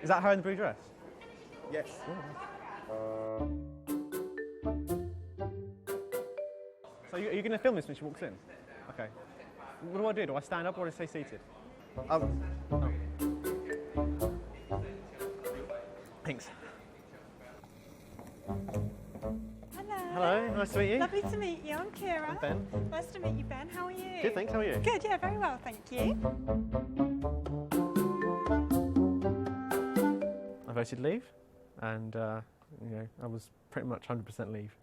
Is that her in the blue dress? Yes. So are you going to film this when she walks in? Okay. What do I do? Do I stand up or do I stay seated? Thanks. Hello, nice to meet you. Lovely to meet you. I'm Ciara. I'm Ben. Nice to meet you, Ben. How are you? Good, thanks. How are you? Good, yeah, very well, thank you. I voted leave, and I was pretty much 100% leave.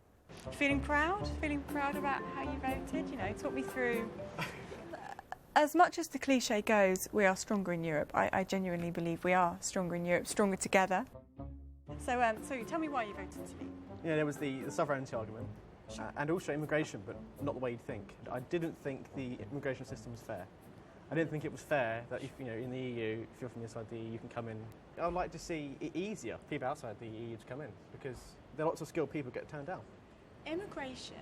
Feeling proud? Feeling proud about how you voted? You know, talk me through. As much as the cliche goes, we are stronger in Europe. I genuinely believe we are stronger in Europe, stronger together. So tell me why you voted to leave. Yeah, there was the sovereignty argument, and also immigration, but not the way you'd think. I didn't think the immigration system was fair. I didn't think it was fair that if in the EU, if you're from inside the EU, you can come in. I would like to see it easier for people outside the EU to come in, because there are lots of skilled people get turned down. Immigration.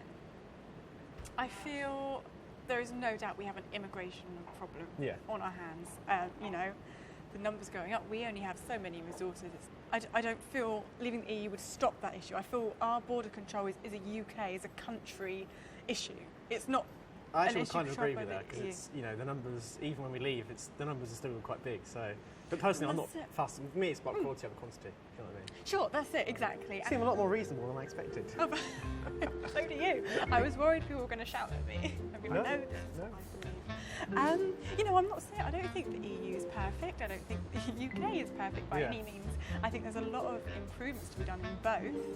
I feel there is no doubt we have an immigration problem on our hands. The numbers going up. We only have so many resources. I don't feel leaving the EU would stop that issue. I feel our border control is a UK, is a country issue. It's not. I actually kind of agree with that, because it's the numbers. Even when we leave, the numbers are still quite big. So, but personally, I'm not fussed. For me, it's about quality over quantity. You know what I mean? Sure, that's it exactly. You seem a lot more reasonable than I expected. So do you. I was worried people were going to shout at me. No. I'm not saying I don't think the EU is perfect. I don't think the UK is perfect by any means. I think there's a lot of improvements to be done in both.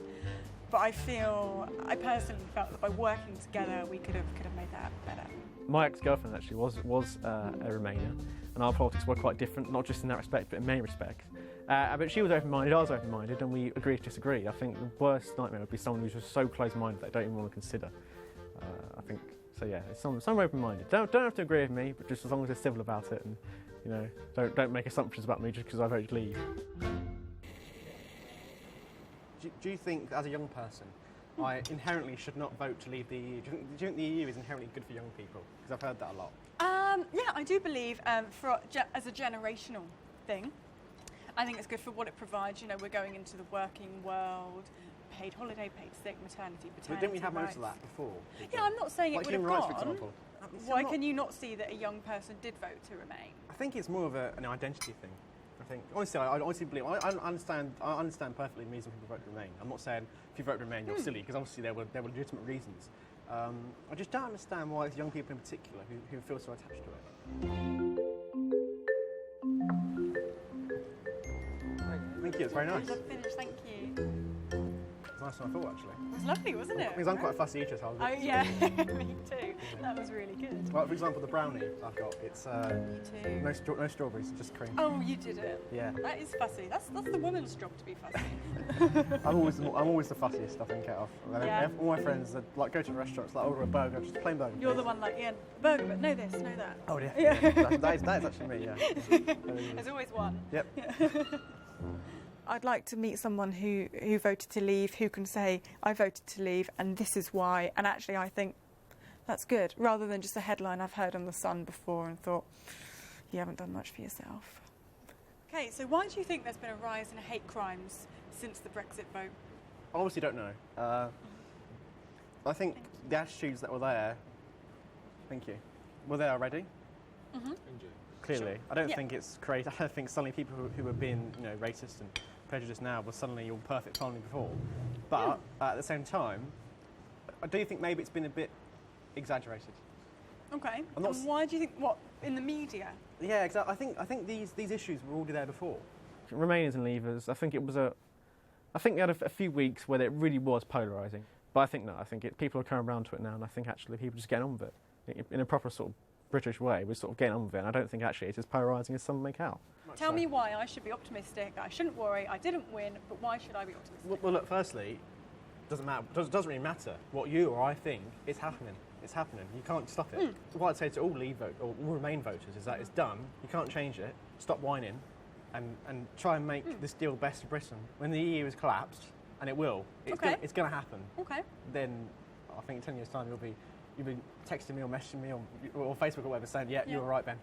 But I personally felt that by working together, we could have made that better. My ex-girlfriend actually was a Remainer, and our politics were quite different, not just in that respect, but in many respects. But she was open-minded, I was open-minded, and we agreed to disagree. I think the worst nightmare would be someone who's just so close-minded that they don't even want to consider. I think so. Yeah, it's someone open-minded. Don't have to agree with me, but just as long as they're civil about it, and don't make assumptions about me just because I voted leave. Do you think, as a young person, I inherently should not vote to leave the EU? Do you think the EU is inherently good for young people? Because I've heard that a lot. Yeah, I do believe as a generational thing, I think it's good for what it provides. We're going into the working world, paid holiday, paid sick, maternity, paternity. But didn't we have rights. most of that before? Yeah, I'm not saying it would have human rights, gone. for example. Why can you not see that a young person did vote to remain? I think it's more of an identity thing. I think honestly, I honestly believe I understand perfectly the reason people vote to remain. I'm not saying if you vote to remain you're silly, because obviously there were legitimate reasons. I just don't understand why it's young people in particular who feel so attached to it. Thank you. It's very nice. Finish, thank you. It's nicer than I thought, actually. It was lovely, wasn't it? Because I'm quite a fussy eater, so Oh yeah, me too. That was really good. Well, for example, the brownie I've got, it's Me too. no strawberries, just cream. Oh, you did it. Yeah. That is fussy. That's the woman's job to be fussy. I'm always the fussiest, I think, out of. All my friends that go to restaurants, order a burger, just a plain burger. You're the one burger, but no this, no that. Oh yeah. That is actually me. Yeah. There's always one. Yep. I'd like to meet someone who voted to leave, who can say, I voted to leave and this is why, and actually I think that's good, rather than just a headline I've heard on The Sun before and thought, you haven't done much for yourself. Okay, so why do you think there's been a rise in hate crimes since the Brexit vote? I honestly don't know. I think the attitudes that were there, were there already. Mm-hmm. Clearly. Sure. I don't think it's crazy. I don't think suddenly people who were being racist and prejudiced now were suddenly all perfect family before. But at the same time, I do think maybe it's been a bit exaggerated. Okay. And why do you think, in the media? Yeah, exactly. I think these issues were already there before. Remainers and leavers, I think we had a few weeks where it really was polarising. But I think people are coming around to it now, and I think actually people are just getting on with it in a proper sort of British way. We're sort of getting on with it, and I don't think actually it's as polarising as some make out. Tell me why I should be optimistic, that I shouldn't worry, I didn't win, but why should I be optimistic? Well look, firstly, doesn't matter. Doesn't really matter what you or I think. It's happening. It's happening. You can't stop it. What I'd say to all Leave vote or all Remain voters is that it's done. You can't change it. Stop whining, and try and make this deal best for Britain. When the EU has collapsed, and it will, it's going to happen. Okay. Then I think in 10 years' time you'll be texting me or messaging me or Facebook or whatever saying, yeah, you were right, Ben.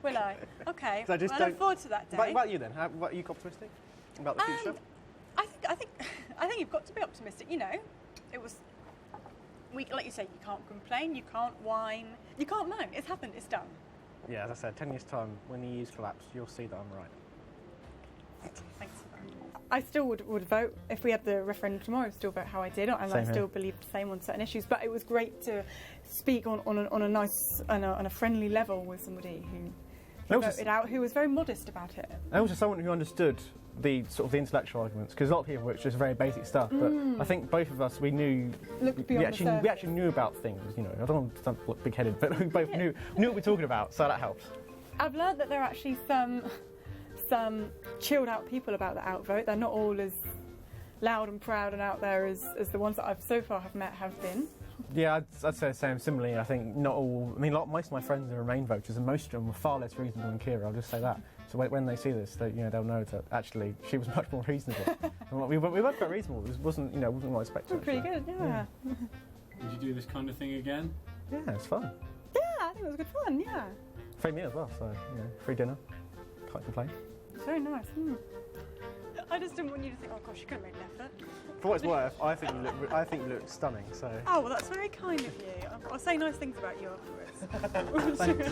Will I? Okay. So just I don't- look forward to that day. What about you then? Are you optimistic about the future? I think you've got to be optimistic. You know, it was. Like you say, you can't complain, you can't whine, you can't moan. It's happened. It's done. Yeah, as I said, 10 years' time, when the EU's collapse, you'll see that I'm right. Thanks. I still would vote if we had the referendum tomorrow. I'd still vote how I did, and Same I still here. believe the same on certain issues. But it was great to speak on a nice on a friendly level with somebody who Also- voted out, who was very modest about it. And also someone who understood the sort of the intellectual arguments, because a lot of people, it's just very basic stuff. But I think both of us, we knew, Looked we beyond the actually knew about things. You know, I don't want to sound big-headed, but we both knew what we're talking about, so that helps. I've learned that there are actually some chilled out people about the outvote. They're not all as loud and proud and out there as the ones that I've so far have met have been. Yeah, I'd say the same. Similarly, I think not all. I mean, most of my friends are Remain voters, and most of them were far less reasonable than Ciara. I'll just say that. So when they see this, they'll know that actually she was much more reasonable. And we both got reasonable. It wasn't what I expected. Pretty good, yeah. Would you do this kind of thing again? Yeah, it's fun. Yeah, I think it was good fun. Yeah, Free meal as well, so free dinner. Can't complain. it's very nice. I just didn't want you to think, oh gosh, you could have made an effort. For what it's worth, I think you look stunning. So Oh, well, that's very kind of you. I'll say nice things about you afterwards. thanks.